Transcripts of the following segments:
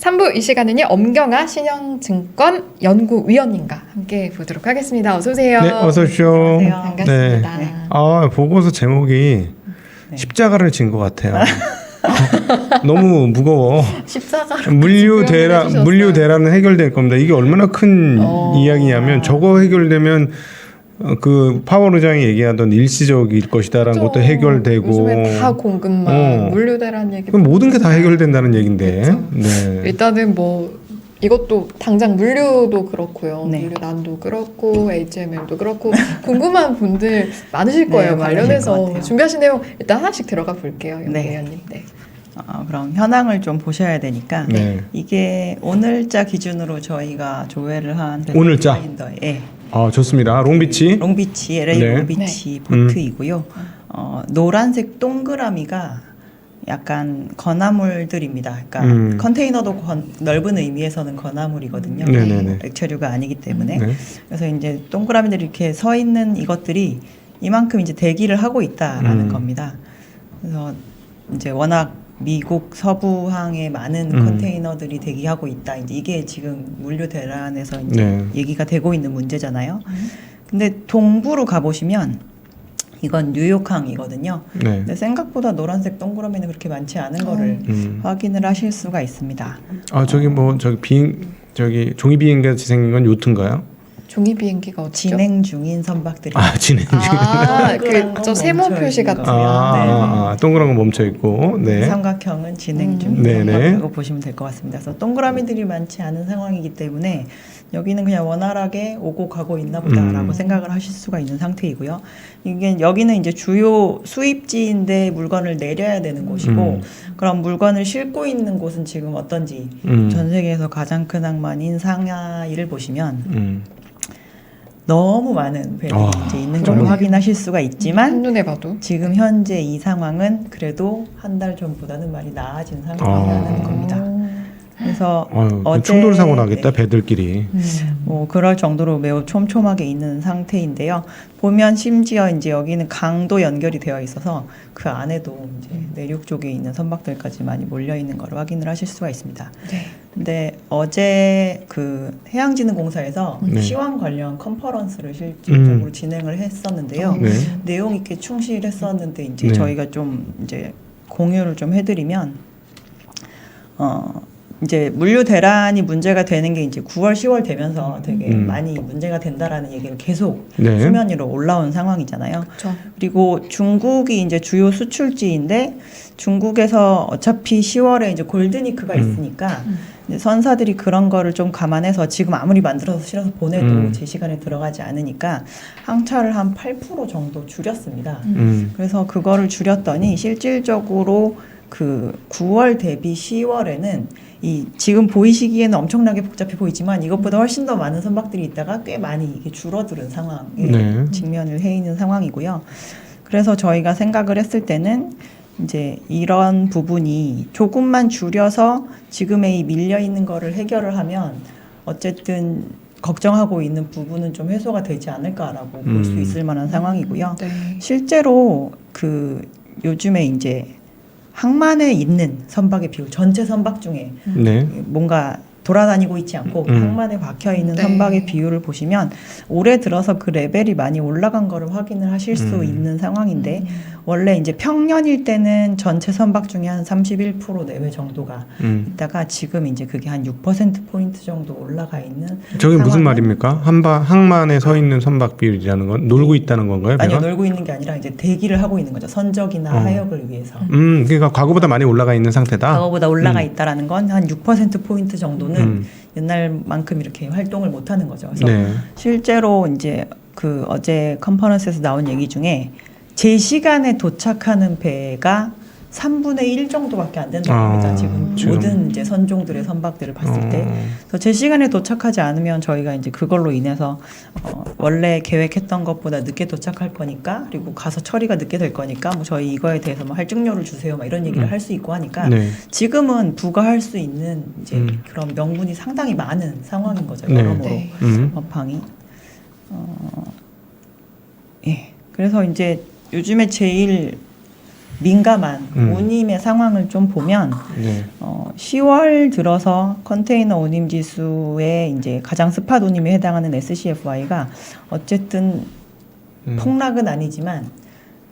3부 이 시간은요, 엄경아 신영증권 연구위원님과 함께 보도록 하겠습니다. 어서 오세요. 네, 어서 오십시오. 반갑습니다. 네. 아, 보고서 제목이 십자가를 진 것 같아요. 너무 무거워. 십자가로 물류대란은 해결될 겁니다. 이게 얼마나 큰 이야기냐면 저거 해결되면 그 파월 의장이 얘기하던 일시적일 것이다라는 것도 해결되고 요즘에 다 공급망, 물류대란 얘기 모든 게 다 해결된다는 얘기인데. 그렇죠. 네. 일단은 뭐 이것도 당장 물류도 그렇고요. 네. 물류난도 그렇고 HMM도 그렇고 궁금한 분들 많으실 거예요. 네, 많으실 것 관련해서 같아요. 준비하신 내용 일단 하나씩 들어가 볼게요. 네. 위원님. 네. 그럼 현황을 좀 보셔야 되니까 네. 이게 오늘자 기준으로 저희가 조회를 한 오늘자? 예, 아, 좋습니다. 롱비치. 롱비치 LA 네. 롱비치 보트이고요. 노란색 동그라미가 약간 건화물들입니다. 그러니까 컨테이너도 넓은 의미에서는 건화물이거든요. 네네네. 액체류가 아니기 때문에. 네. 그래서 이제 동그라미들이 이렇게 서 있는 이것들이 이만큼 이제 대기를 하고 있다라는 겁니다. 그래서 이제 워낙 미국 서부항에 많은 컨테이너들이 대기하고 있다. 이제 이게 지금 물류 대란에서 이제 네. 얘기가 되고 있는 문제잖아요. 근데 동부로 가보시면 이건 뉴욕항이거든요. 네. 근데 생각보다 노란색 동그라미는 그렇게 많지 않은 거를 확인을 하실 수가 있습니다. 아, 저기 뭐 저기 종이 비행기같이 생긴 건 요트인가요? 종이 비행기가 어디죠? 진행 중인 선박들이 진행 중. 그 세모 표시 같은 거. 동그란 거 멈춰 있고. 네. 삼각형은 진행 중인 네네. 선박이라고 보시면 될 것 같습니다. 그래서 동그라미들이 많지 않은 상황이기 때문에 여기는 그냥 원활하게 오고 가고 있나 보다라고 생각을 하실 수가 있는 상태이고요. 이게 여기는 이제 주요 수입지인데 물건을 내려야 되는 곳이고 그럼 물건을 싣고 있는 곳은 지금 어떤지 전 세계에서 가장 큰 항만인 상하이를 보시면 너무 많은 배들이 이제 있는 걸 확인하실 수가 있지만 한눈에 봐도 지금 현재 이 상황은 그래도 한 달 전보다는 많이 나아진 상황이라는 겁니다. 그래서 어제 충돌 사고 나겠다 배들끼리. 뭐 그럴 정도로 매우 촘촘하게 있는 상태인데요. 보면 심지어 이제 여기는 강도 연결이 되어 있어서 그 안에도 이제 내륙 쪽에 있는 선박들까지 많이 몰려 있는 걸 확인을 하실 수가 있습니다. 네. 근데 어제 그 해양진흥공사에서 네. 시황 관련 컨퍼런스를 실질적으로 진행을 했었는데요. 네. 내용 있게 충실했었는데 이제 네. 저희가 좀 이제 공유를 좀 해드리면 이제 물류 대란이 문제가 되는 게 이제 9월, 10월 되면서 되게 많이 문제가 된다라는 얘기를 계속 네. 수면 위로 올라온 상황이잖아요. 그렇죠. 그리고 중국이 이제 주요 수출지인데 중국에서 어차피 10월에 이제 골드니크가 있으니까 이제 선사들이 그런 거를 좀 감안해서 지금 아무리 만들어서 실어서 보내도 제 시간에 들어가지 않으니까 항차를 한 8% 정도 줄였습니다. 그래서 그거를 줄였더니 실질적으로 그 9월 대비 10월에는 이 지금 보이시기에는 엄청나게 복잡해 보이지만 이것보다 훨씬 더 많은 선박들이 있다가 꽤 많이 이게 줄어드는 상황에 네. 직면을 해 있는 상황이고요. 그래서 저희가 생각을 했을 때는 이제 이런 부분이 조금만 줄여서 지금의 이 밀려 있는 거를 해결을 하면 어쨌든 걱정하고 있는 부분은 좀 해소가 되지 않을까라고 볼 수 있을 만한 상황이고요. 네. 실제로 그 요즘에 이제 항만에 있는 선박의 비율, 전체 선박 중에 네. 뭔가 돌아다니고 있지 않고 항만에 박혀 있는 네. 선박의 비율을 보시면 올해 들어서 그 레벨이 많이 올라간 거를 확인을 하실 수 있는 상황인데 원래 이제 평년일 때는 전체 선박 중에 한 31% 내외 정도가 있다가 지금 이제 그게 한 6% 포인트 정도 올라가 있는. 저게 무슨 상황은 말입니까? 항만에 서 있는 선박 비율이라는 건 놀고 있다는 건가요? 아니요, 배가? 놀고 있는 게 아니라 이제 대기를 하고 있는 거죠. 선적이나 하역을 위해서. 그러니까 과거보다 많이 올라가 있는 상태다. 과거보다 올라가 있다라는 건 한 6% 포인트 정도는 옛날만큼 이렇게 활동을 못 하는 거죠. 그래서 네. 실제로 이제 그 어제 컨퍼런스에서 나온 얘기 중에 제 시간에 도착하는 배가 3분의 1 정도밖에 안 된다고 합니다. 지금 모든 이제 선종들의 선박들을 봤을 때. 그래서 제 시간에 도착하지 않으면 저희가 이제 그걸로 인해서 원래 계획했던 것보다 늦게 도착할 거니까 그리고 가서 처리가 늦게 될 거니까 뭐 저희 이거에 대해서 뭐 할증료를 주세요 막 이런 얘기를 할 수 있고 하니까 네. 지금은 부과할 수 있는 이제 그런 명분이 상당히 많은 상황인 거죠. 네. 여러모로 네. 업황이. 예. 그래서 이제 요즘에 제일 민감한 운임의 상황을 좀 보면 네. 10월 들어서 컨테이너 운임 지수의 이제 가장 스팟 운임에 해당하는 SCFI가 어쨌든 폭락은 아니지만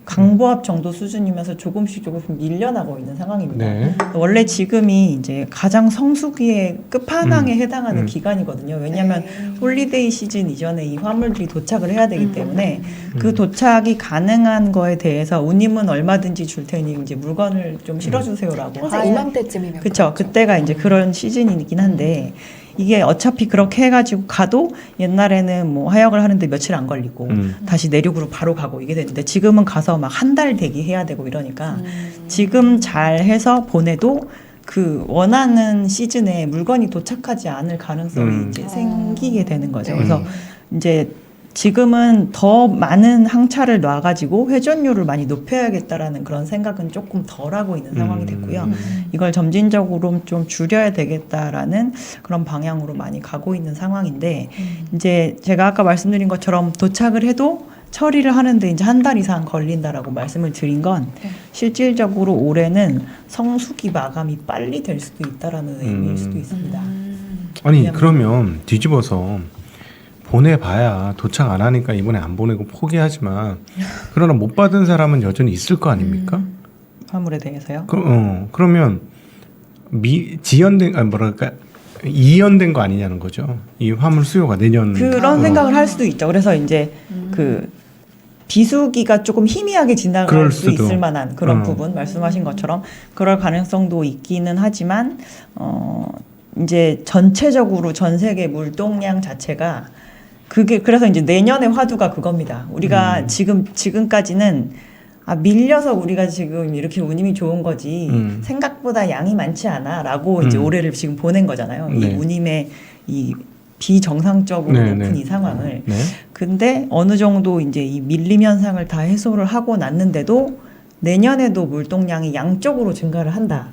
강보합 정도 수준이면서 조금씩 밀려나고 있는 상황입니다. 네. 원래 지금이 이제 가장 성수기의 끝판왕에 해당하는 기간이거든요. 왜냐하면 홀리데이 시즌 이전에 이 화물들이 도착을 해야 되기 때문에 그 도착이 가능한 거에 대해서 운임은 얼마든지 줄 테니 이제 물건을 좀 실어주세요라고 항상 이맘때쯤이면 그렇죠. 그때가 이제 그런 시즌이긴 한데 이게 어차피 그렇게 해가지고 가도 옛날에는 뭐 하역을 하는데 며칠 안 걸리고 다시 내륙으로 바로 가고 이게 되는데 지금은 가서 막 한 달 대기해야 되고 이러니까 지금 잘 해서 보내도 그 원하는 시즌에 물건이 도착하지 않을 가능성이 이제 생기게 되는 거죠. 그래서 이제 지금은 더 많은 항차를 놔가지고 회전율을 많이 높여야겠다라는 그런 생각은 조금 덜 하고 있는 상황이 됐고요. 이걸 점진적으로 좀 줄여야 되겠다라는 그런 방향으로 많이 가고 있는 상황인데 이제 제가 아까 말씀드린 것처럼 도착을 해도 처리를 하는데 이제 한 달 이상 걸린다라고 말씀을 드린 건 실질적으로 올해는 성수기 마감이 빨리 될 수도 있다라는 의미일 수도 있습니다. 아니 그러면 뒤집어서 보내봐야 도착 안 하니까 이번에 안 보내고 포기하지만 그러나 못 받은 사람은 여전히 있을 거 아닙니까? 화물에 대해서요? 그러면 지연된 뭐랄까 이연된 거 아니냐는 거죠. 이 화물 수요가 내년 그런 생각을 할 수도 있죠. 그래서 이제 그 비수기가 조금 희미하게 지나갈 수 있을 만한 그런 부분 말씀하신 것처럼 그럴 가능성도 있기는 하지만 이제 전체적으로 전 세계 물동량 자체가 그게 그래서 이제 내년의 화두가 그겁니다. 우리가 지금까지는 밀려서 우리가 지금 이렇게 운임이 좋은 거지 생각보다 양이 많지 않아라고 이제 올해를 지금 보낸 거잖아요. 이 운임의 이 비정상적으로 높은 이 상황을. 근데 어느 정도 이제 이 밀림 현상을 다 해소를 하고 났는데도 내년에도 물동량이 양적으로 증가를 한다.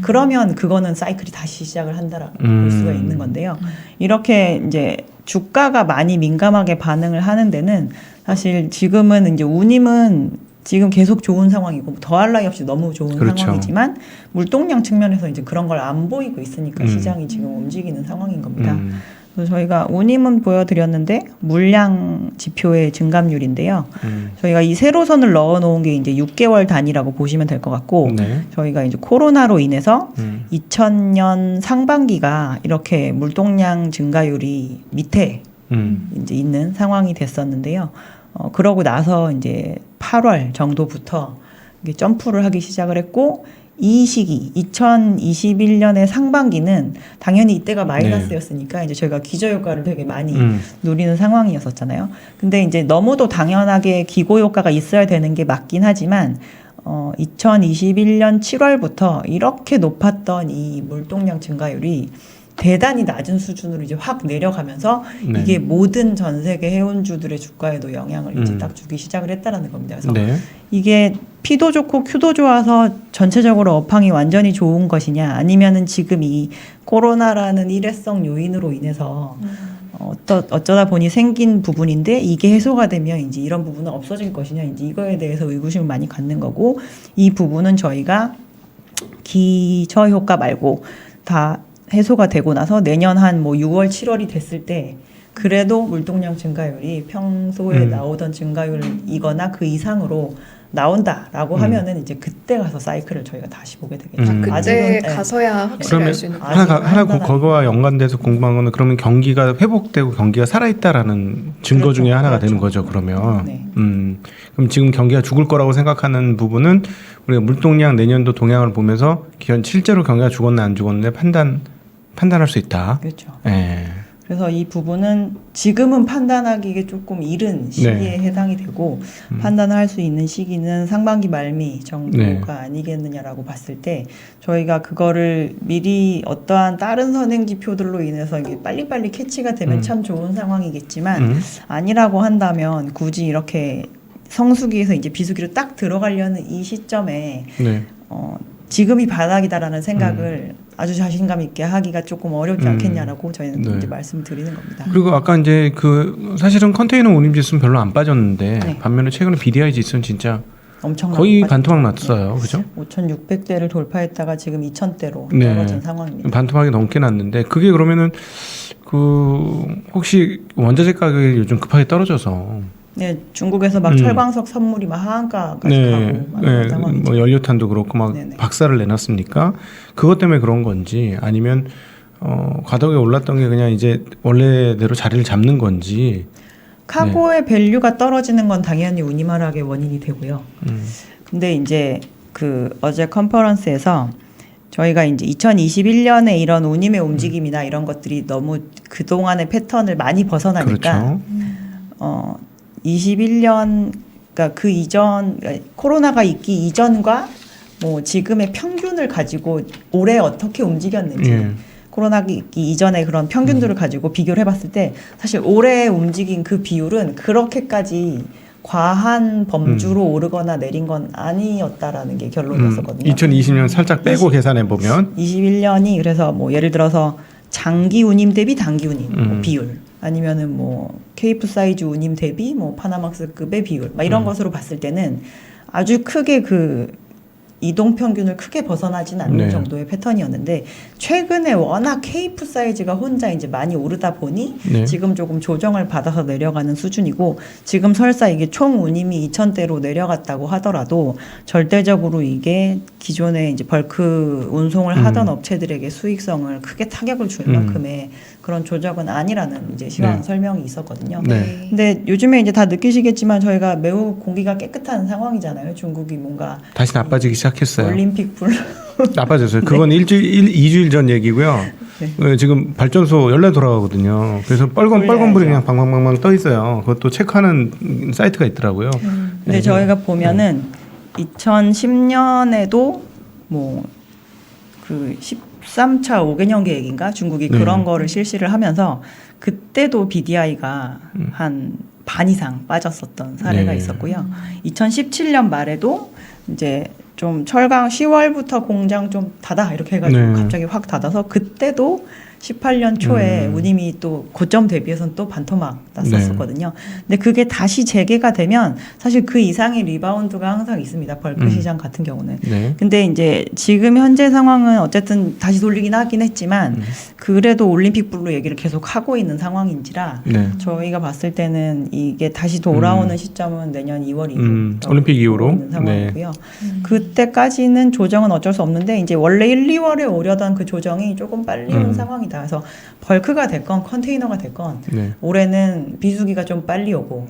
그러면 그거는 사이클이 다시 시작을 한다라고 볼 수가 있는 건데요. 이렇게 이제 주가가 많이 민감하게 반응을 하는 데는 사실 지금은 이제 운임은 지금 계속 좋은 상황이고 더할 나위 없이 너무 좋은 상황이지만 물동량 측면에서 이제 그런 걸 안 보이고 있으니까 시장이 지금 움직이는 상황인 겁니다. 그래서 저희가 운임은 보여드렸는데 물량 지표의 증감률인데요. 저희가 이 세로선을 넣어놓은 게 이제 6개월 단위라고 보시면 될 것 같고 저희가 이제 코로나로 인해서 2000년 상반기가 이렇게 물동량 증가율이 밑에 이제 있는 상황이 됐었는데요. 그러고 나서 이제 8월 정도부터 이게 점프를 하기 시작을 했고 이 시기 2021년의 상반기는 당연히 이때가 마이너스였으니까 이제 저희가 기저효과를 되게 많이 누리는 상황이었었잖아요. 근데 이제 너무도 당연하게 기고효과가 있어야 되는 게 맞긴 하지만 2021년 7월부터 이렇게 높았던 이 물동량 증가율이 대단히 낮은 수준으로 이제 확 내려가면서 이게 모든 전 세계 해운주들의 주가에도 영향을 이제 딱 주기 시작을 했다라는 겁니다. 그래서 이게 P도 좋고 Q도 좋아서 전체적으로 업황이 완전히 좋은 것이냐 아니면은 지금 이 코로나라는 일회성 요인으로 인해서 어쩌다 보니 생긴 부분인데 이게 해소가 되면 이제 이런 부분은 없어질 것이냐 이제 이거에 대해서 의구심을 많이 갖는 거고 이 부분은 저희가 기저 효과 말고 다 해소가 되고 나서 내년 한 뭐 6월, 7월이 됐을 때 그래도 물동량 증가율이 평소에 나오던 증가율이거나 그 이상으로 나온다라고 하면은 이제 그때 가서 사이클을 저희가 다시 보게 되겠죠. 그때 아직은, 가서야 확실히 알 수 있는 하나 그거와 연관돼서 궁금한 거는 그러면 경기가 회복되고 경기가 살아있다라는 증거 중에 하나가 되는 거죠. 그러면 그럼 지금 경기가 죽을 거라고 생각하는 부분은 우리가 물동량 내년도 동향을 보면서 실제로 경기가 죽었나 안 죽었나 판단할 수 있다. 그렇죠. 예. 그래서 이 부분은 지금은 판단하기에 조금 이른 시기에 해당이 되고 판단을 할 수 있는 시기는 상반기 말미 정도가 아니겠느냐라고 봤을 때 저희가 그거를 미리 어떠한 다른 선행 지표들로 인해서 이게 빨리빨리 캐치가 되면 참 좋은 상황이겠지만 아니라고 한다면 굳이 이렇게 성수기에서 이제 비수기로 딱 들어가려는 이 시점에 지금이 바닥이다라는 생각을 아주 자신감 있게 하기가 조금 어렵지 않겠냐라고 저희는 이제 말씀드리는 겁니다. 그리고 아까 이제 그 사실은 컨테이너 운임 지수는 별로 안 빠졌는데 반면에 최근에 BDI 지수는 진짜 엄청나게 거의 빠졌죠. 반토막 났어요. 그죠? 5,600대를 돌파했다가 지금 2,000대로 네. 떨어진 상황입니다. 반토막이 넘게 났는데 그게 그러면은 그 혹시 원자재 가격이 요즘 급하게 떨어져서 네, 중국에서 막 철광석 선물이 막 하한가까지 가고 막 이런 상황이죠. 뭐 연료탄도 그렇고 막 네네. 박살을 내놨으니까 그것 때문에 그런 건지 아니면 과도하게 올랐던 게 그냥 이제 원래대로 자리를 잡는 건지. 카고의 밸류가 떨어지는 건 당연히 운임하락의 원인이 되고요. 근데 이제 그 어제 컨퍼런스에서 저희가 이제 2021년에 이런 운임의 움직임이나 이런 것들이 너무 그동안의 패턴을 많이 벗어나니까 그렇죠. 21년 그러니까 그 이전 그러니까 코로나가 있기 이전과 뭐 지금의 평균을 가지고 올해 어떻게 움직였는지 예. 코로나 있기 이전에 그런 평균들을 가지고 비교를 해봤을 때 사실 올해 움직인 그 비율은 그렇게까지 과한 범주로 오르거나 내린 건 아니었다라는 게 결론이었었거든요. 2020년 살짝 빼고 계산해 보면 21년이 그래서 뭐 예를 들어서 장기 운임 대비 단기 운임 뭐 비율 아니면은 뭐 케이프 사이즈 운임 대비 뭐 파나막스급의 비율 막 이런 것으로 봤을 때는 아주 크게 그 이동 평균을 크게 벗어나진 않는 네. 정도의 패턴이었는데 최근에 워낙 케이프 사이즈가 혼자 이제 많이 오르다 보니 네. 지금 조금 조정을 받아서 내려가는 수준이고 지금 설사 이게 총 운임이 2,000대로 내려갔다고 하더라도 절대적으로 이게 기존에 이제 벌크 운송을 하던 업체들에게 수익성을 크게 타격을 줄 만큼의 그런 조정은 아니라는 이제 시황 네. 설명이 있었거든요. 네. 근데 요즘에 이제 다 느끼시겠지만 저희가 매우 공기가 깨끗한 상황이잖아요. 중국이 뭔가 다시 나빠지기 시작했어요. 올림픽 불 나빠졌어요. 그건 2주일 전 얘기고요. 네. 지금 발전소 연락 돌아가거든요. 그래서 빨간불이 그냥 방방방방 떠 있어요. 그것도 체크하는 사이트가 있더라고요. 근데 네. 저희가 보면은 2010년에도 뭐 그 13차 5개년 계획인가 중국이 네. 그런 거를 실시를 하면서 그때도 BDI가 한 반 이상 빠졌었던 사례가 네. 있었고요. 2017년 말에도 이제 좀 철강 10월부터 공장 좀 닫아 이렇게 해가지고 네. 갑자기 확 닫아서 그때도 18년 초에 운임이 또 고점 대비해서는 또 반토막 났었거든요. 근데 그게 다시 재개가 되면 사실 그 이상의 리바운드가 항상 있습니다. 벌크 시장 같은 경우는. 네. 근데 이제 지금 현재 상황은 어쨌든 다시 돌리긴 하긴 했지만 그래도 올림픽 블루 얘기를 계속 하고 있는 상황인지라 네. 저희가 봤을 때는 이게 다시 돌아오는 시점은 내년 2월 이후 올림픽 이후로 있는 상황이고요. 그때까지는 조정은 어쩔 수 없는데 이제 원래 1, 2월에 오려던 그 조정이 조금 빨리 온 상황이다. 그래서 벌크가 됐건 컨테이너가 됐건 네. 올해는 비수기가 좀 빨리 오고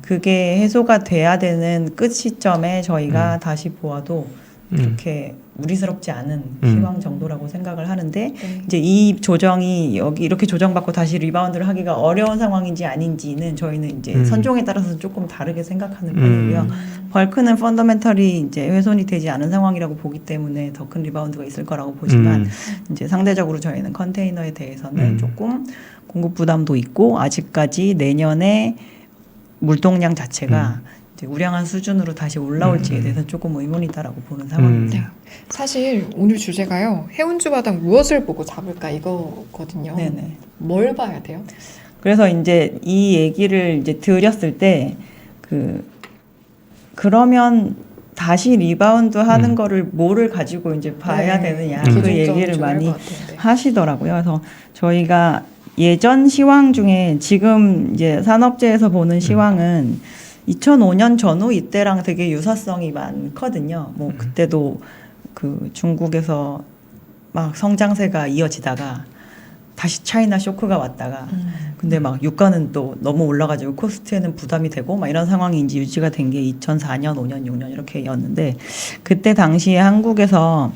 그게 해소가 돼야 되는 끝 시점에 저희가 다시 보아도 그렇게 무리스럽지 않은 시황 정도라고 생각을 하는데 이제 이 조정이 여기 이렇게 조정받고 다시 리바운드를 하기가 어려운 상황인지 아닌지는 저희는 이제 선종에 따라서 조금 다르게 생각하는 편이고요. 벌크는 펀더멘털이 이제 훼손이 되지 않은 상황이라고 보기 때문에 더 큰 리바운드가 있을 거라고 보지만 이제 상대적으로 저희는 컨테이너에 대해서는 조금 공급 부담도 있고 아직까지 내년에 물동량 자체가 이제 우량한 수준으로 다시 올라올지에 대해서 조금 의문이다라고 보는 상황입니다. 사실 오늘 주제가요. 해운주마당 무엇을 보고 잡을까 이거거든요. 네네. 뭘 봐야 돼요? 그래서 이제 이 얘기를 이제 드렸을 때 그러면 다시 리바운드 하는 거를 뭐를 가지고 이제 봐야 되느냐 그 얘기를 많이 하시더라고요. 그래서 저희가 예전 시황 중에 지금 이제 산업재에서 보는 시황은 2005년 전후 이때랑 되게 유사성이 많거든요. 뭐 그때도 그 중국에서 막 성장세가 이어지다가 다시 차이나 쇼크가 왔다가 근데 막 유가는 또 너무 올라가지고 코스트에는 부담이 되고 막 이런 상황이 이제 유지가 된 게 2004년, 5년, 6년 이렇게였는데 그때 당시에 한국에서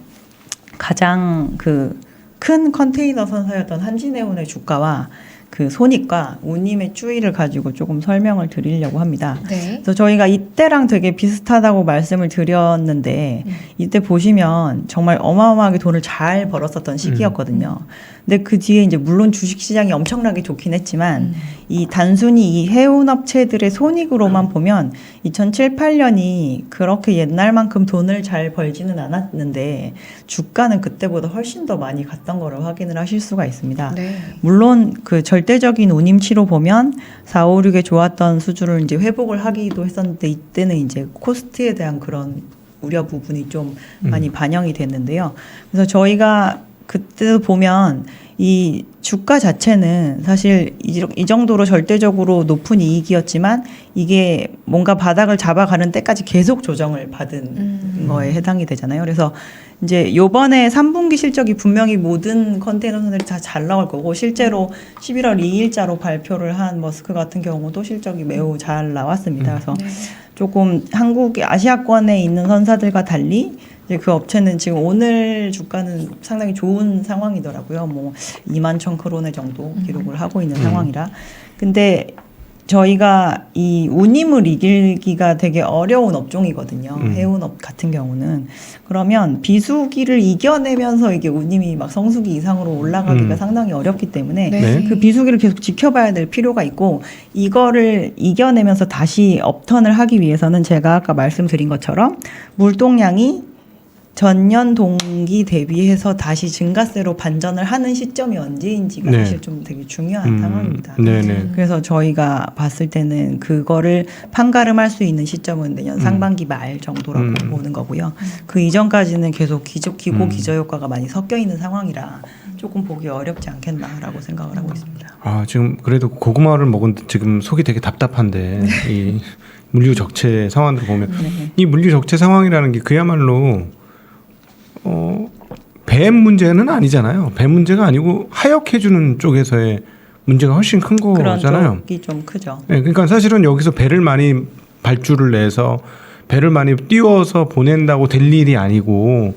가장 그 큰 컨테이너 선사였던 한진해운의 주가와 그 손익과 운임의 추이를 가지고 조금 설명을 드리려고 합니다. 네. 그래서 저희가 이때랑 되게 비슷하다고 말씀을 드렸는데 이때 보시면 정말 어마어마하게 돈을 잘 벌었었던 시기였거든요. 근데 그 뒤에 이제 물론 주식 시장이 엄청나게 좋긴 했지만 이 단순히 이 해운 업체들의 손익으로만 보면 2007, 8년이 그렇게 옛날만큼 돈을 잘 벌지는 않았는데 주가는 그때보다 훨씬 더 많이 갔던 거를 확인을 하실 수가 있습니다. 네. 물론 그 절대적인 운임치로 보면 4, 5, 6에 좋았던 수준을 이제 회복을 하기도 했었는데 이때는 이제 코스트에 대한 그런 우려 부분이 좀 많이 반영이 됐는데요. 그래서 저희가 그때 보면 이 주가 자체는 사실 이 정도로 절대적으로 높은 이익이었지만 이게 뭔가 바닥을 잡아가는 때까지 계속 조정을 받은 거에 해당이 되잖아요. 그래서 이제 요번에 3분기 실적이 분명히 모든 컨테이너선들이 다 잘 나올 거고 실제로 11월 2일자로 발표를 한 머스크 같은 경우도 실적이 매우 잘 나왔습니다. 그래서 네. 조금 한국의 아시아권에 있는 선사들과 달리 이제 그 업체는 지금 오늘 주가는 상당히 좋은 상황이더라고요. 뭐 21,000크로네 정도 기록을 하고 있는 상황이라. 근데 저희가 이 운임을 이기기가 되게 어려운 업종이거든요. 해운업 같은 경우는. 그러면 비수기를 이겨내면서 이게 운임이 막 성수기 이상으로 올라가기가 상당히 어렵기 때문에 네. 그 비수기를 계속 지켜봐야 될 필요가 있고 이거를 이겨내면서 다시 업턴을 하기 위해서는 제가 아까 말씀드린 것처럼 물동량이 전년 동기 대비해서 다시 증가세로 반전을 하는 시점이 언제인지가 네. 사실 좀 되게 중요한 상황입니다. 네네. 그래서 저희가 봤을 때는 그거를 판가름할 수 있는 시점은 내년 상반기 말 정도라고 보는 거고요. 그 이전까지는 계속 기고 기저 효과가 많이 섞여 있는 상황이라 조금 보기 어렵지 않겠나라고 생각을 하고 있습니다. 아 지금 그래도 고구마를 먹은 지금 속이 되게 답답한데 이 물류 적체 상황을 보면 이 물류 적체 상황이라는 게 그야말로 배 문제는 아니잖아요. 배 문제가 아니고 하역해주는 쪽에서의 문제가 훨씬 큰 그런 거잖아요. 쪽이 좀 크죠. 네, 그러니까 사실은 여기서 배를 많이 발주를 내서 배를 많이 띄워서 보낸다고 될 일이 아니고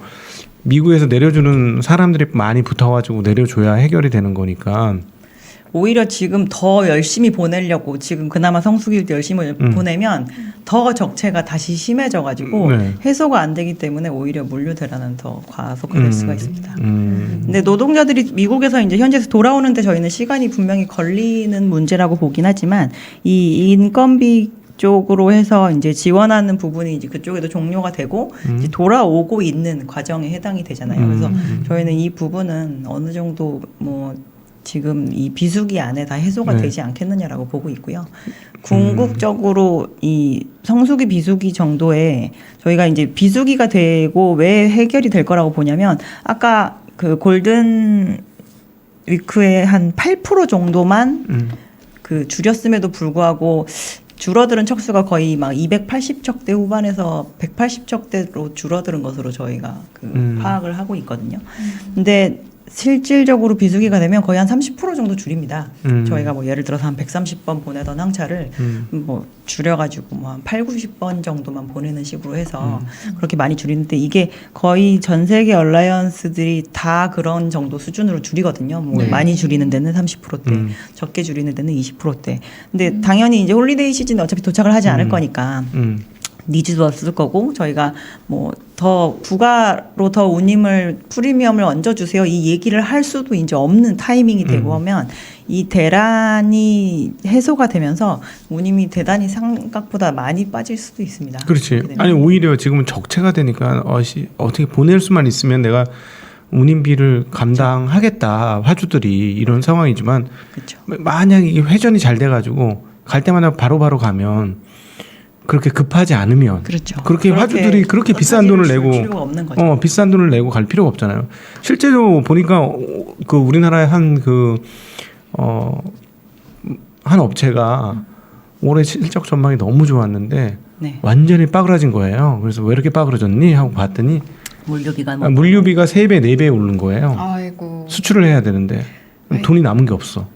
미국에서 내려주는 사람들이 많이 붙어가지고 내려줘야 해결이 되는 거니까. 오히려 지금 더 열심히 보내려고 지금 그나마 성수기일 때 열심히 보내면 더 적체가 다시 심해져가지고 네. 해소가 안 되기 때문에 오히려 물류 대란은 더 과속화될 수가 있습니다. 음. 근데 노동자들이 미국에서 이제 현지에서 돌아오는데 저희는 시간이 분명히 걸리는 문제라고 보긴 하지만 이 인건비 쪽으로 해서 이제 지원하는 부분이 이제 그쪽에도 종료가 되고 이제 돌아오고 있는 과정에 해당이 되잖아요. 그래서 저희는 이 부분은 어느 정도 뭐 지금 이 비수기 안에 다 해소가 네. 되지 않겠느냐라고 보고 있고요. 궁극적으로 이 성수기 비수기 정도에 저희가 이제 비수기가 되고 왜 해결이 될 거라고 보냐면 아까 그 골든 위크의 한 8% 정도만 그 줄였음에도 불구하고 줄어드는 척수가 거의 막 280척대 후반에서 180척대로 줄어드는 것으로 저희가 그 파악을 하고 있거든요. 근데 실질적으로 비수기가 되면 거의 한 30% 정도 줄입니다. 저희가 뭐 예를 들어서 한 130번 보내던 항차를 뭐 줄여가지고 뭐 한 8, 90번 정도만 보내는 식으로 해서 그렇게 많이 줄이는데 이게 거의 전 세계 얼라이언스들이 다 그런 정도 수준으로 줄이거든요. 뭐 네. 많이 줄이는 데는 30%대, 적게 줄이는 데는 20%대. 근데 당연히 이제 홀리데이 시즌에 어차피 도착을 하지 않을 거니까. 니즈도 없을 거고 저희가 뭐 더 부가로 더 운임을 프리미엄을 얹어주세요 이 얘기를 할 수도 이제 없는 타이밍이 되고 하면 이 대란이 해소가 되면서 운임이 대단히 생각보다 많이 빠질 수도 있습니다. 그렇지. 아니 오히려 지금은 적체가 되니까 어떻게 보낼 수만 있으면 내가 운임비를 감당하겠다 화주들이 이런 상황이지만 그렇죠. 만약 이 회전이 잘 돼가지고 갈 때마다 바로바로 가면 그렇게 급하지 않으면 그렇죠. 그렇게 화주들이 그렇게 비싼 돈을 내고 필요가 없는 거죠. 비싼 돈을 내고 갈 필요가 없잖아요. 실제로 보니까 그 우리나라의 한 업체가 올해 실적 전망이 너무 좋았는데 네. 완전히 빠그라진 거예요. 그래서 왜 이렇게 빠그라졌니 하고 봤더니 물류비가 물류비가 3배, 4배 오른 거예요. 아이고. 수출을 해야 되는데 돈이 남은 게 없어.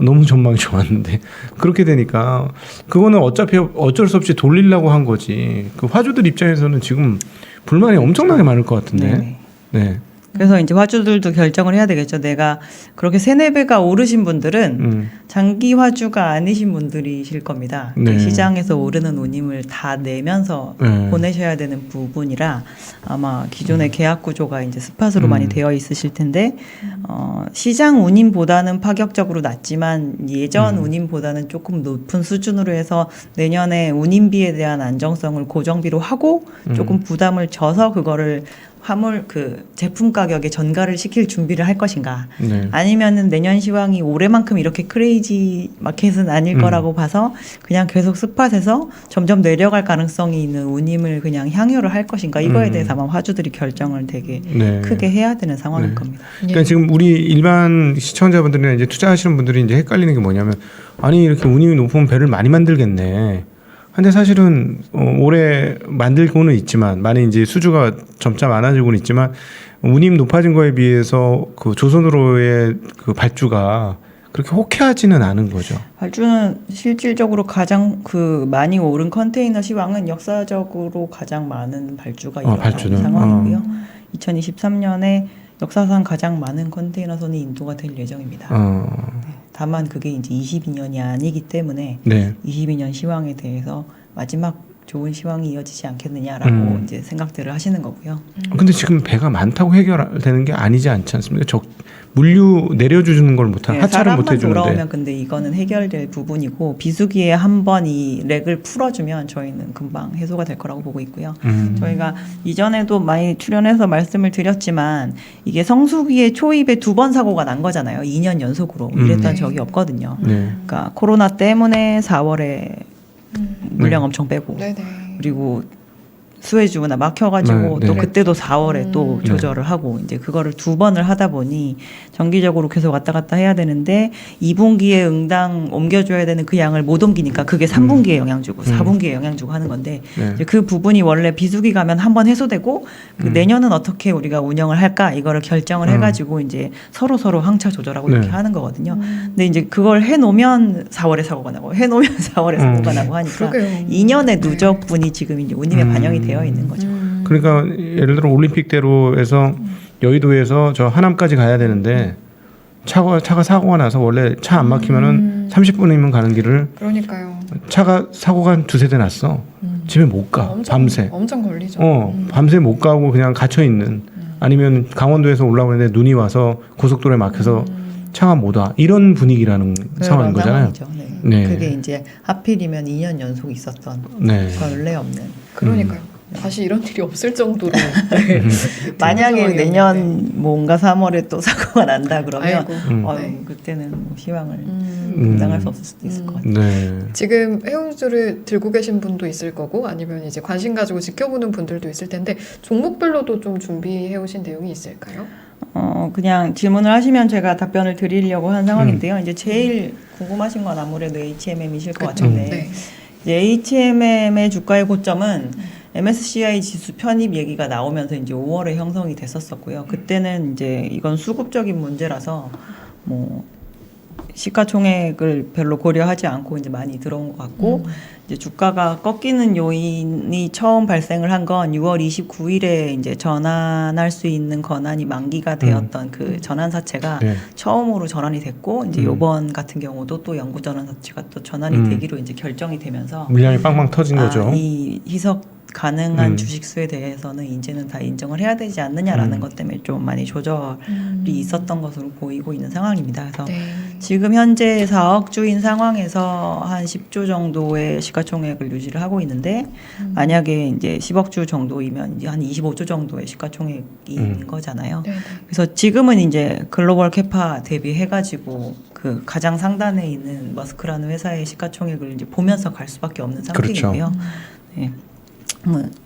너무 전망이 좋았는데 그렇게 되니까 그거는 어차피 어쩔 수 없이 돌리려고 한 거지. 그 화주들 입장에서는 지금 불만이 엄청나게 많을 것 같은데. 네네. 네. 그래서 이제 화주들도 결정을 해야 되겠죠. 내가 그렇게 3-4배가 오르신 분들은 장기 화주가 아니신 분들이실 겁니다. 네. 시장에서 오르는 운임을 다 내면서 네. 보내셔야 되는 부분이라 아마 기존의 계약 구조가 이제 스팟으로 많이 되어 있으실 텐데 시장 운임보다는 파격적으로 낮지만 예전 운임보다는 조금 높은 수준으로 해서 내년에 운임비에 대한 안정성을 고정비로 하고 조금 부담을 져서 그거를 화물 그 제품 가격에 전가를 시킬 준비를 할 것인가 네. 아니면은 내년 시황이 올해만큼 이렇게 크레이지 마켓은 아닐 거라고 봐서 그냥 계속 스팟에서 점점 내려갈 가능성이 있는 운임을 그냥 향유를 할 것인가 이거에 대해서 아마 화주들이 결정을 되게 네. 크게 해야 되는 상황일 네. 겁니다. 그러니까 지금 우리 일반 시청자분들이나 이제 투자하시는 분들이 이제 헷갈리는 게 뭐냐면 아니 이렇게 운임이 높으면 배를 많이 만들겠네. 근데 사실은 올해 만들고는 있지만 많이 이제 수주가 점차 많아지고는 있지만 운임 높아진 거에 비해서 그 조선으로의 그 발주가 그렇게 호쾌하지는 않은 거죠. 발주는 실질적으로 가장 그 많이 오른 컨테이너 시황은 역사적으로 가장 많은 발주가 일어난 발주는? 상황이고요. 2023년에 역사상 가장 많은 컨테이너선이 인도가 될 예정입니다. 네. 다만 그게 이제 22년이 아니기 때문에 네. 22년 시황에 대해서 마지막 좋은 시황이 이어지지 않겠느냐라고 이제 생각들을 하시는 거고요. 근데 지금 배가 많다고 해결되는 게 아니지 않지 않습니까? 물류 내려주는 걸 못하는 하차를 못 해주는데. 돌아오면 근데 이거는 해결될 부분이고 비수기에 한번 이 렉을 풀어주면 저희는 금방 해소가 될 거라고 보고 있고요. 저희가 이전에도 많이 출연해서 말씀을 드렸지만 이게 성수기에 초입에 2번 사고가 난 거잖아요. 2년 연속으로 이랬던 적이 없거든요. 네. 그러니까 코로나 때문에 4월에 물량 엄청 빼고 네네. 그리고 수혜주나 막혀가지고 네, 또 네. 그때도 4월에 또 조절을 하고 이제 그거를 2번을 하다 보니 정기적으로 계속 왔다 갔다 해야 되는데 2분기에 응당 옮겨줘야 되는 그 양을 못 옮기니까 그게 3분기에 영향 주고 4분기에 영향 주고 하는 건데 네. 이제 그 부분이 원래 비수기 가면 한번 해소되고 그 내년은 어떻게 우리가 운영을 할까 이거를 결정을 해가지고 이제 서로 항차 조절하고 이렇게 네. 하는 거거든요. 근데 이제 그걸 해놓으면 4월에 사고가 나고 해놓으면 4월에 사고가 나고 하니까 그러게요. 2년의 누적분이 지금 이제 운임에 반영이 되어 있는 거죠. 그러니까 예를 들어 올림픽대로에서 여의도에서 저 하남까지 가야 되는데 차가 사고가 나서 원래 차 안 막히면은 30분이면 가는 길을 그러니까요. 차가 사고가 한 2-3대 났어. 집에 못 가. 밤새. 엄청 걸리죠. 밤새 못 가고 그냥 갇혀 있는. 아니면 강원도에서 올라오는데 눈이 와서 고속도로에 막혀서 차가 못 와. 이런 분위기라는 상황인 거잖아요. 상황이죠. 네. 네. 그게 이제 하필이면 2년 연속 있었던 네. 원래 없는. 그러니까요. 다시 이런 일이 없을 정도로. 만약에 상황이었는데. 내년 뭔가 3월에 또 사고가 난다 그러면 아이고. 네. 그때는 뭐 희망을 음. 감당할 수 없을 수도 있을 것 같아요. 네. 지금 해운수를 들고 계신 분도 있을 거고 아니면 이제 관심 가지고 지켜보는 분들도 있을 텐데 종목별로도 좀 준비해 오신 내용이 있을까요? 그냥 질문을 하시면 제가 답변을 드리려고 한 상황인데요. 이제 제일 궁금하신 건 아무래도 HMM이실 것 그쵸. 같은데 네. 이제 HMM의 주가의 고점은 MSCI 지수 편입 얘기가 나오면서 이제 5월에 형성이 됐었었고요. 그때는 이제 이건 수급적인 문제라서 뭐 시가총액을 별로 고려하지 않고 이제 많이 들어온 것 같고 이제 주가가 꺾이는 요인이 처음 발생을 한 건 6월 29일에 이제 전환할 수 있는 권한이 만기가 되었던 그 전환 사채가 네. 처음으로 전환이 됐고 이제 요번 같은 경우도 또 영구 전환 사채가 또 전환이 되기로 이제 결정이 되면서 물량이 빵빵 터진 거죠. 이 희석 가능한 주식수에 대해서는 이제는 다 인정을 해야 되지 않느냐라는 것 때문에 좀 많이 조절이 있었던 것으로 보이고 있는 상황입니다. 그래서 네. 지금 현재 4억 주인 상황에서 한 10조 정도의 시가총액을 유지를 하고 있는데 만약에 이제 10억 주 정도이면 이제 한 25조 정도의 시가총액인 거잖아요. 네. 그래서 지금은 이제 글로벌 캐파 대비해가지고 그 가장 상단에 있는 머스크라는 회사의 시가총액을 이제 보면서 갈 수밖에 없는 상태이고요. 그렇죠. 네.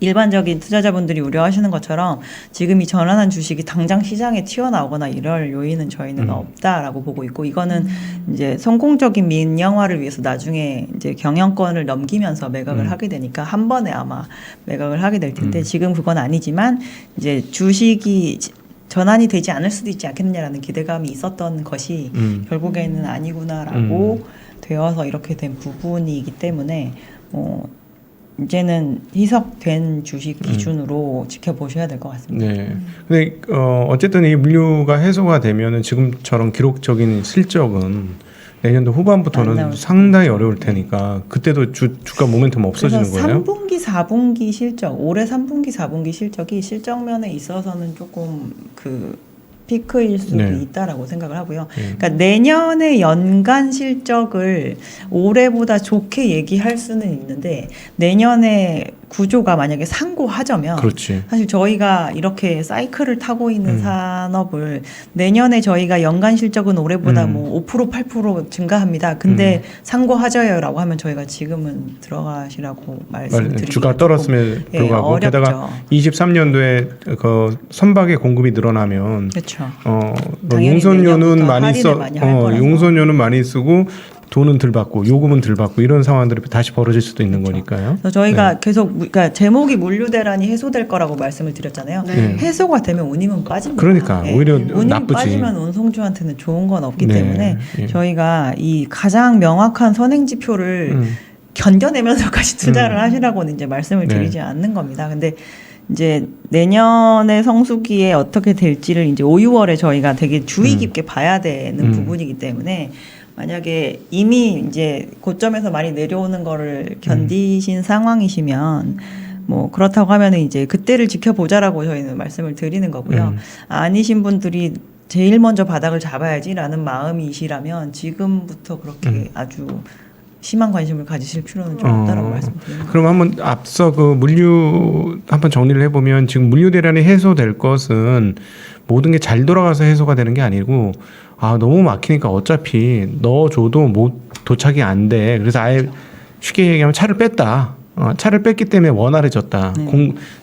일반적인 투자자분들이 우려하시는 것처럼 지금 이 전환한 주식이 당장 시장에 튀어나오거나 이럴 요인은 저희는 없다라고 보고 있고 이거는 이제 성공적인 민영화를 위해서 나중에 이제 경영권을 넘기면서 매각을 하게 되니까 한 번에 아마 매각을 하게 될 텐데 지금 그건 아니지만 이제 주식이 전환이 되지 않을 수도 있지 않겠느냐라는 기대감이 있었던 것이 결국에는 아니구나라고 되어서 이렇게 된 부분이기 때문에 이제는 희석된 주식 기준으로 지켜보셔야 될 것 같습니다. 네. 근데 어쨌든 이 물류가 해소가 되면은 지금처럼 기록적인 실적은 내년도 안 후반부터는 나올 상당히 수도 어려울 있죠. 테니까 그때도 주가 모멘텀 없어지는 그래서 거예요? 3분기, 4분기 실적, 올해 3분기, 4분기 실적이 실적면에 있어서는 조금 그 피크일 수도 네. 있다라고 생각을 하고요. 그러니까 내년의 연간 실적을 올해보다 좋게 얘기할 수는 있는데 내년에 구조가 만약에 상고하자면 그렇지. 사실 저희가 이렇게 사이클을 타고 있는 산업을 내년에 저희가 연간 실적은 올해보다 뭐 5% 8% 증가합니다. 근데 상고하자요라고 하면 저희가 지금은 들어가시라고 말씀드리기 주가 떨어졌음에 불구하고 게다가 23년도에 그 선박의 공급이 늘어나면 그렇죠. 뭐 용선료는 많이 용선료는 많이 쓰고 돈은 덜 받고 요금은 덜 받고 이런 상황들이 다시 벌어질 수도 있는 그렇죠. 거니까요. 그래서 저희가 계속 그러니까 제목이 물류 대란이 해소될 거라고 말씀을 드렸잖아요. 네. 해소가 되면 운임은 빠집니다. 그러니까 예. 오히려 운임이 나쁘지. 빠지면 운송주한테는 좋은 건 없기 네. 때문에 예. 저희가 이 가장 명확한 선행 지표를 견뎌내면서까지 투자를 하시라고는 이제 말씀을 네. 드리지 않는 겁니다. 근데 이제 내년의 성수기에 어떻게 될지를 이제 5, 6월에 저희가 되게 주의 깊게 봐야 되는 부분이기 때문에 만약에 이미 이제 고점에서 많이 내려오는 거를 견디신 상황이시면 뭐 그렇다고 하면은 이제 그때를 지켜보자라고 저희는 말씀을 드리는 거고요. 아니신 분들이 제일 먼저 바닥을 잡아야지라는 마음이시라면 지금부터 그렇게 아주 심한 관심을 가지실 필요는 좀 없다라고 말씀드립니다. 그럼 한번 앞서 그 물류 한번 정리를 해보면 지금 물류 대란이 해소될 것은 모든 게 잘 돌아가서 해소가 되는 게 아니고 너무 막히니까 어차피 넣어줘도 못 도착이 안 돼. 그래서 아예 쉽게 얘기하면 차를 뺐다. 차를 뺐기 때문에 원활해졌다.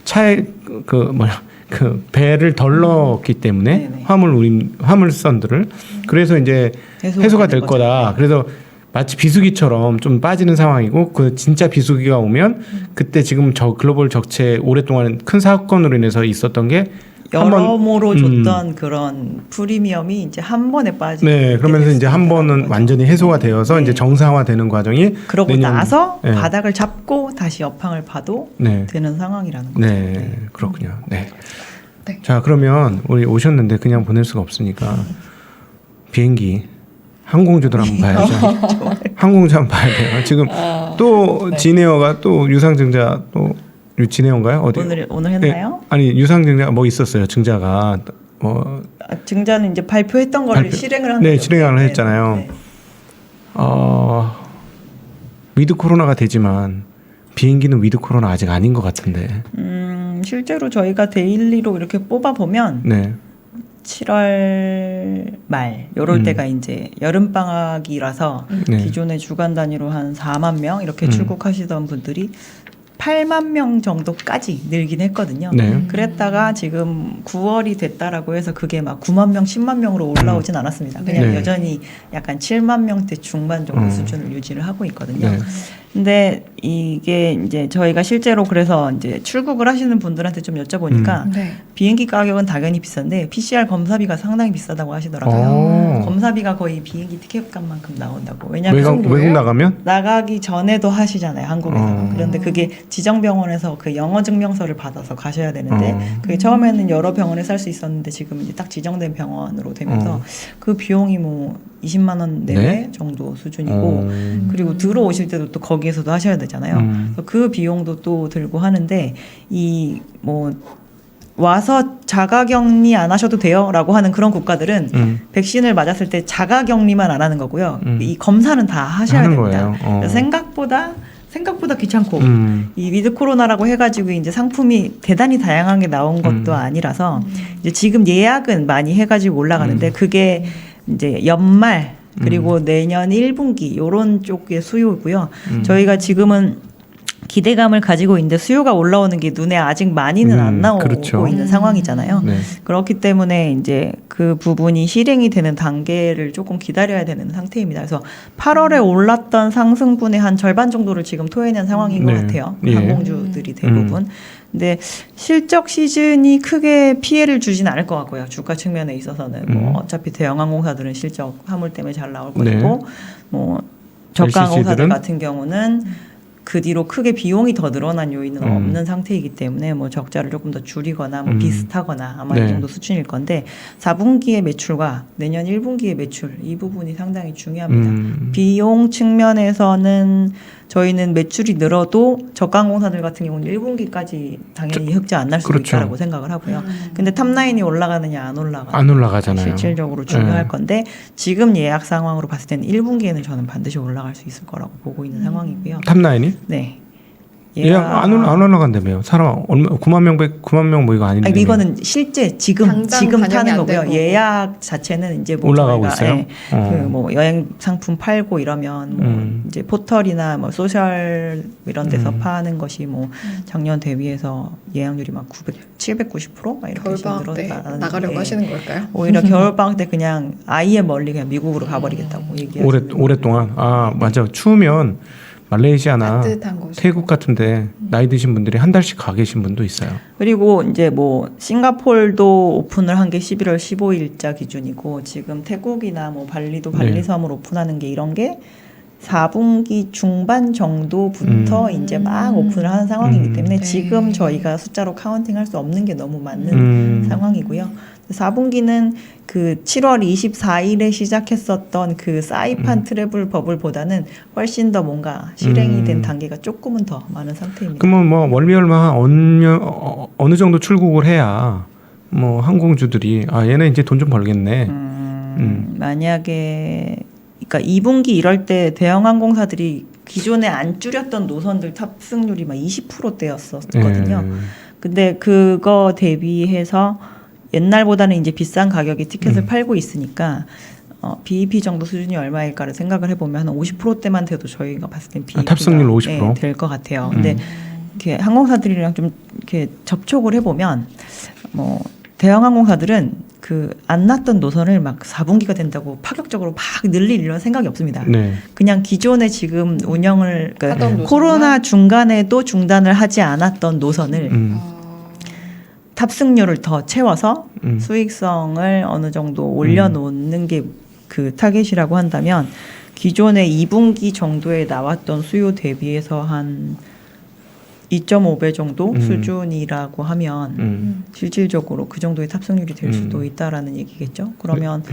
차에 그 배를 덜 넣었기 때문에 화물선들을 그래서 이제 해소가 될 거다. 그래서 마치 비수기처럼 좀 빠지는 상황이고 그 진짜 비수기가 오면 그때 지금 저 글로벌 적체 오랫동안 큰 사건으로 인해서 있었던 게 여러모로 줬던 그런 프리미엄이 이제 한 번에 빠지게 네, 그러면서 이제 한 번은 완전히 해소가 되어서 이제 정상화되는 과정이 그러고 나서 네. 바닥을 잡고 다시 업황을 봐도 되는 상황이라는 거죠. 네, 그렇군요. 네. 자, 그러면 우리 오셨는데 그냥 보낼 수가 없으니까 비행기 항공주들 한번 봐야죠. 항공주 한번 봐야 돼요. 지금 또 진에어가 또 유상증자 또 진에어인가요? 어디? 오늘 했나요? 아니 유상증자 뭐 있었어요. 증자가 증자는 이제 발표했던 거를 실행을 한 거죠. 실행을 했잖아요. 네. 위드 코로나가 되지만 비행기는 위드 코로나 아직 아닌 것 같은데. 실제로 저희가 데일리로 이렇게 뽑아 보면 7월 말 요럴 때가 이제 여름 방학이라서 기존의 주간 단위로 한 4만 명 이렇게 출국하시던 분들이 8만 명 정도까지 늘긴 했거든요. 그랬다가 지금 9월이 됐다라고 해서 그게 막 9만 명, 10만 명으로 올라오진 않았습니다. 그냥 여전히 약간 7만 명대 중반 정도 수준을 유지를 하고 있거든요. 근데 이게 이제 저희가 실제로 그래서 이제 출국을 하시는 분들한테 좀 여쭤보니까 비행기 가격은 당연히 비싼데 PCR 검사비가 상당히 비싸다고 하시더라고요. 검사비가 거의 비행기 티켓값만큼 나온다고. 왜냐하면 외국 나가면 나가기 전에도 하시잖아요, 한국에서. 그런데 그게 지정 병원에서 그 영어 증명서를 받아서 가셔야 되는데 그게 처음에는 여러 병원에서 할 수 있었는데 지금 이제 딱 지정된 병원으로 되면서 그 비용이 뭐 20만 원 내외 정도 수준이고 그리고 들어오실 때도 또 거기에서도 하셔야 되잖아요. 그래서 그 비용도 또 들고 하는데 이 뭐 와서 자가격리 안 하셔도 돼요라고 하는 그런 국가들은 백신을 맞았을 때 자가격리만 안 하는 거고요. 이 검사는 다 하셔야 됩니다. 그래서 생각보다 귀찮고 이 위드 코로나라고 해가지고 이제 상품이 대단히 다양하게 나온 것도 아니라서 이제 지금 예약은 많이 해가지고 올라가는데 그게 이제 연말 그리고 내년 1분기 요런 쪽의 수요고요. 저희가 지금은 기대감을 가지고 있는데 수요가 올라오는 게 눈에 아직 많이는 안 나오고 있는 상황이잖아요. 그렇기 때문에 이제 그 부분이 실행이 되는 단계를 조금 기다려야 되는 상태입니다. 그래서 8월에 올랐던 상승분의 한 절반 정도를 지금 토해낸 상황인 것 같아요. 항공주들이 대부분. 근데 실적 시즌이 크게 피해를 주진 않을 것 같고요. 주가 측면에 있어서는 뭐 어차피 대형 항공사들은 실적 화물 때문에 잘 나올 것이고 뭐 저가 항공사들 같은 경우는 그 뒤로 크게 비용이 더 늘어난 요인은 음. 없는 상태이기 때문에 뭐 적자를 조금 더 줄이거나 뭐 음. 비슷하거나 아마 네. 이 정도 수준일 건데 4분기의 매출과 내년 1분기의 매출 이 부분이 상당히 중요합니다. 비용 측면에서는 저희는 매출이 늘어도 저가항공사들 같은 경우는 1분기까지 당연히 흑자 안 날 수도 그렇죠. 있다고 생각을 하고요. 근데 탑라인이 올라가느냐 안 올라가느냐 안 올라가잖아요. 실질적으로 중요할 네. 건데 지금 예약 상황으로 봤을 때는 1분기에는 저는 반드시 올라갈 수 있을 거라고 보고 있는 상황이고요. 탑라인이? 네. 예약 안 올라간다며요. 사람 얼마 9만 명 뭐 이거 아닌데. 아니, 이거는 실제 지금 당장 지금 반영이 타는 안 거고요. 되고. 예약 자체는 이제 뭐 올라가고 저희가, 있어요? 그 뭐 여행 상품 팔고 이러면 뭐 이제 포털이나 뭐 소셜 이런 데서 파는 것이 뭐 작년 대비해서 예약률이 막 790%? 막 이렇게 겨울방학 때 늘었다는 나가려고 게 하시는 걸까요? 오히려 겨울방학 때 그냥 아예 멀리 그냥 미국으로 가버리겠다고 얘기하시는 오랫동안 맞아. 추우면 말레이시아나 따뜻한 곳. 태국 같은데 나이 드신 분들이 한 달씩 가 계신 분도 있어요. 그리고 이제 뭐 싱가폴도 오픈을 한 게 11월 15일자 기준이고 지금 태국이나 뭐 발리도 발리섬을 오픈하는 게 이런 게 4분기 중반 정도부터 이제 막 오픈을 하는 상황이기 때문에 네. 지금 저희가 숫자로 카운팅할 수 없는 게 너무 맞는 상황이고요. 4분기는 그 7월 24일에 시작했었던 그 사이판 트래블 버블보다는 훨씬 더 뭔가 실행이 된 단계가 조금은 더 많은 상태입니다. 그러면 뭐 월미월마 어느 정도 출국을 해야 뭐 항공주들이 얘는 이제 돈 좀 벌겠네. 만약에 그러니까 2분기 이럴 때 대형 항공사들이 기존에 안 줄였던 노선들 탑승률이 막 20%대였었거든요. 근데 그거 대비해서 옛날보다는 이제 비싼 가격에 티켓을 팔고 있으니까 BEP 정도 수준이 얼마일까를 생각을 해보면 한 50%대만 돼도 저희가 봤을 땐 BEP가 탑승률 50%? 될 것 같아요. 근데 이렇게 항공사들이랑 좀 이렇게 접촉을 해보면 뭐 대형 항공사들은 그 안 났던 노선을 막 4분기가 된다고 파격적으로 막 늘릴 이런 생각이 없습니다. 네. 그냥 기존에 지금 운영을 하던 그러니까 노선만? 코로나 중간에도 중단을 하지 않았던 노선을 탑승률을 더 채워서 수익성을 어느 정도 올려놓는 게 그 타겟이라고 한다면 기존에 2분기 정도에 나왔던 수요 대비해서 한 2.5배 정도 수준이라고 하면 실질적으로 그 정도의 tab승률이 될 수도 있다라는 얘기겠죠. 그러면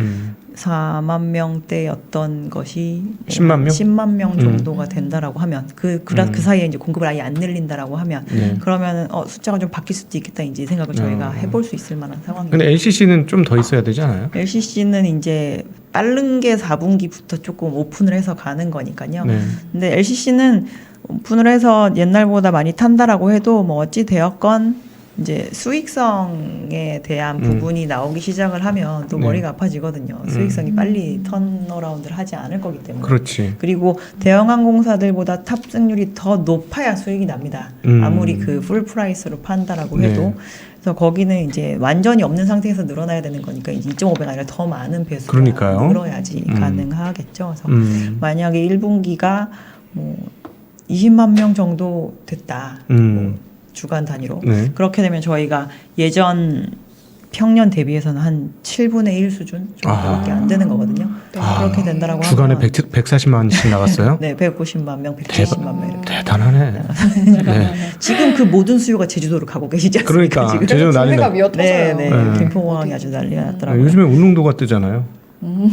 4만 명대였던 것이 10만 명? 10만 명 정도가 된다라고 하면 그 사이에 이제 공급을 아예 안 늘린다라고 하면 네. 그러면 숫자가 좀 바뀔 수도 있겠다 이제 생각을 저희가 해볼 수 있을 만한 상황입니다. 근데 LCC는 좀 더 있어야 되지 않아요? LCC는 이제 빠른 게 4분기부터 조금 오픈을 해서 가는 거니까요. 네. 근데 LCC는 오픈을 해서 옛날보다 많이 탄다라고 해도 뭐 어찌 되었건 이제 수익성에 대한 부분이 나오기 시작을 하면 또 네. 머리가 아파지거든요. 수익성이 빨리 턴어라운드를 하지 않을 거기 때문에. 그렇지. 그리고 대형 항공사들보다 탑승률이 더 높아야 수익이 납니다. 아무리 그 풀 프라이스로 판다라고 해도. 네. 그래서 거기는 이제 완전히 없는 상태에서 늘어나야 되는 거니까 이제 2.5배가 아니라 더 많은 배수가 그러니까요. 늘어야지 가능하겠죠. 그래서 만약에 1분기가 뭐 20만 명 정도 됐다. 뭐 주간 단위로. 네. 그렇게 되면 저희가 예전 평년 대비해서는 한 7분의 1 수준 정도밖에 안 되는 거거든요. 그렇게 된다라고 주간에 하면 140만씩 나갔어요? 네, 150만 명, 170만 명 이렇게. 대단하네. 네. 지금 그 모든 수요가 제주도로 가고 계시지 않습니까? 그러니까 지금? 제주도 난리 기회가 나. 미어 터져요. 네, 네. 김포공항이 아주 난리가 났더라고요. 요즘에 울릉도가 뜨잖아요.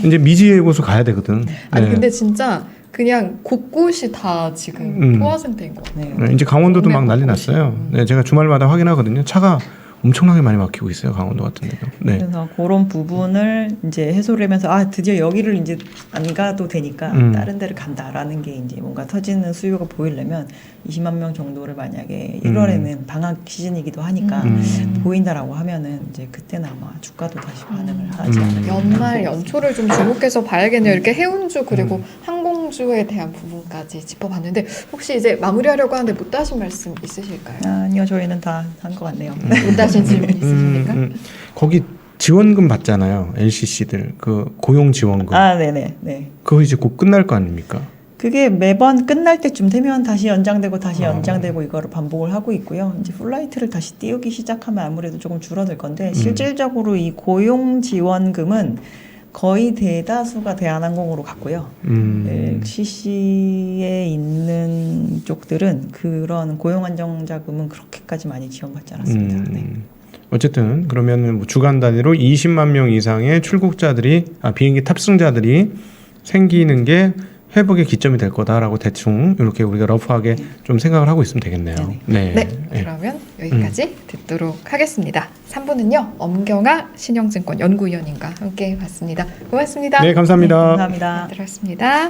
이제 미지예고서 가야 되거든. 아니 네. 근데 진짜 그냥 곳곳이 다 지금 포화 상태인 것 같아요. 네. 네, 이제 강원도도 막 동네 난리 곳곳이. 났어요. 네, 제가 주말마다 확인하거든요. 차가 엄청나게 많이 막히고 있어요. 강원도 같은 데도. 네. 그래서 그런 부분을 이제 해소를 하면서 드디어 여기를 이제 안 가도 되니까 다른 데를 간다라는 게 이제 뭔가 터지는 수요가 보이려면 20만 명 정도를 만약에 1월에는 방학 시즌이기도 하니까 보인다라고 하면은 이제 그때는 아마 주가도 다시 반응을 하지 않을까. 연말 연초를 좀 주목해서 봐야겠네요. 이렇게 해운주 그리고 항공주에 대한 부분까지 짚어봤는데 혹시 이제 마무리하려고 하는데 못 하신 말씀 있으실까요? 아니요, 저희는 다 한 것 같네요. 못 하신 질문 있으십니까? 거기 지원금 받잖아요. LCC들 그 고용 지원금. 네네. 네. 그거 이제 곧 끝날 거 아닙니까? 그게 매번 끝날 때쯤 되면 다시 연장되고 다시 연장되고 이거를 반복을 하고 있고요. 이제 플라이트를 다시 띄우기 시작하면 아무래도 조금 줄어들 건데 실질적으로 이 고용 지원금은 거의 대다수가 대한항공으로 갔고요. CC에 있는 쪽들은 그런 고용 안정 자금은 그렇게까지 많이 지원받지 않았습니다. 네. 어쨌든 그러면 뭐 주간 단위로 20만 명 이상의 출국자들이 비행기 탑승자들이 생기는 게 회복의 기점이 될 거다라고 대충 이렇게 우리가 러프하게 좀 생각을 하고 있으면 되겠네요. 네네. 네, 그러면 여기까지 듣도록 하겠습니다. 3부는요. 엄경아 신영증권 연구위원님과 함께 봤습니다. 고맙습니다. 네, 감사합니다. 네, 감사합니다. 들었습니다.